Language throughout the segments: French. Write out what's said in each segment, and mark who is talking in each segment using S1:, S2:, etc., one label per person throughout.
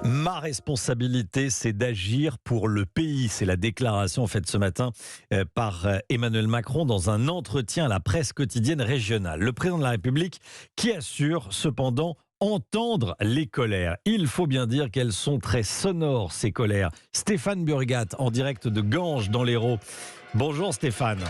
S1: Ma responsabilité, c'est d'agir pour le pays. C'est la déclaration faite ce matin par Emmanuel Macron dans un entretien à la presse quotidienne régionale. Le président de la République qui assure cependant entendre les colères. Il faut bien dire qu'elles sont très sonores, ces colères. Stéphane Burgat, en direct de Ganges dans l'Hérault. Bonjour Stéphane.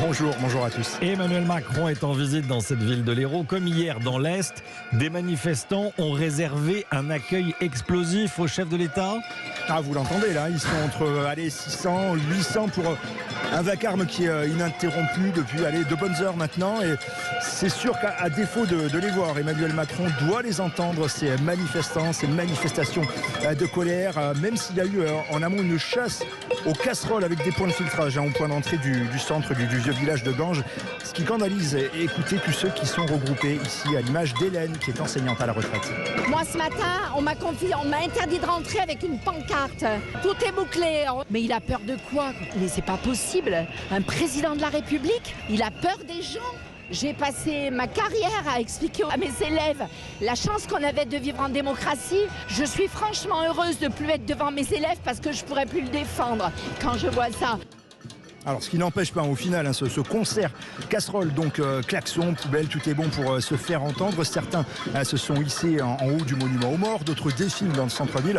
S2: Bonjour à tous.
S1: Emmanuel Macron est en visite dans cette ville de l'Hérault. Comme hier dans l'Est, des manifestants ont réservé un accueil explosif au chef de l'État.
S2: Ah, vous l'entendez là, ils sont entre 600, 800 pour un vacarme qui est ininterrompu depuis de bonnes heures maintenant. Et c'est sûr qu'à défaut de les voir, Emmanuel Macron doit les entendre, ces manifestants, ces manifestations de colère, même s'il y a eu en amont une chasse aux casseroles avec des points de filtrage au point d'entrée du centre du vieux village de Ganges. Ce qui scandalise, écoutez tous ceux qui sont regroupés ici, à l'image d'Hélène qui est enseignante à la retraite.
S3: Moi ce matin, on m'a interdit de rentrer avec une pancarte. Tout est bouclé. Mais il a peur de quoi? Mais c'est pas possible. Un président de la République, il a peur des gens. J'ai passé ma carrière à expliquer à mes élèves la chance qu'on avait de vivre en démocratie. Je suis franchement heureuse de ne plus être devant mes élèves parce que je ne pourrais plus le défendre quand je vois ça.
S2: Alors, ce qui n'empêche pas, au final, ce concert casserole, donc klaxon, poubelle, tout est bon pour se faire entendre. Certains se sont hissés en haut du monument aux morts, d'autres défilent dans le centre-ville.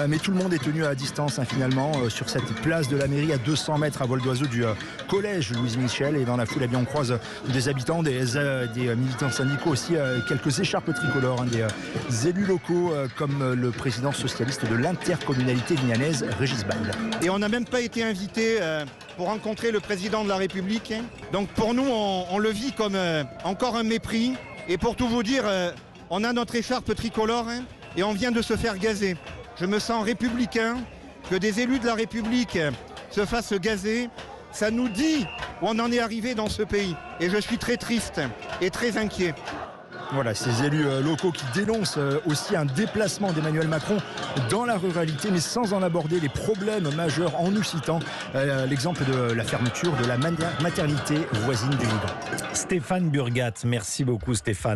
S2: Mais tout le monde est tenu à distance, finalement, sur cette place de la mairie, à 200 mètres à vol d'oiseau du collège Louise Michel. Et dans la foule, on croise des habitants, des militants syndicaux aussi, quelques écharpes tricolores, des élus locaux, comme le président socialiste de l'intercommunalité vignanaise, Régis Bald.
S4: Et on n'a même pas été invité pour rencontrer le président de la République. Donc pour nous, on le vit comme encore un mépris. Et pour tout vous dire, on a notre écharpe tricolore et on vient de se faire gazer. Je me sens républicain, que des élus de la République se fassent gazer. Ça nous dit où on en est arrivé dans ce pays. Et je suis très triste et très inquiet.
S2: Voilà, ces élus locaux qui dénoncent aussi un déplacement d'Emmanuel Macron dans la ruralité, mais sans en aborder les problèmes majeurs, en nous citant l'exemple de la fermeture de la maternité voisine du Liban.
S1: Stéphane Burgat, merci beaucoup Stéphane.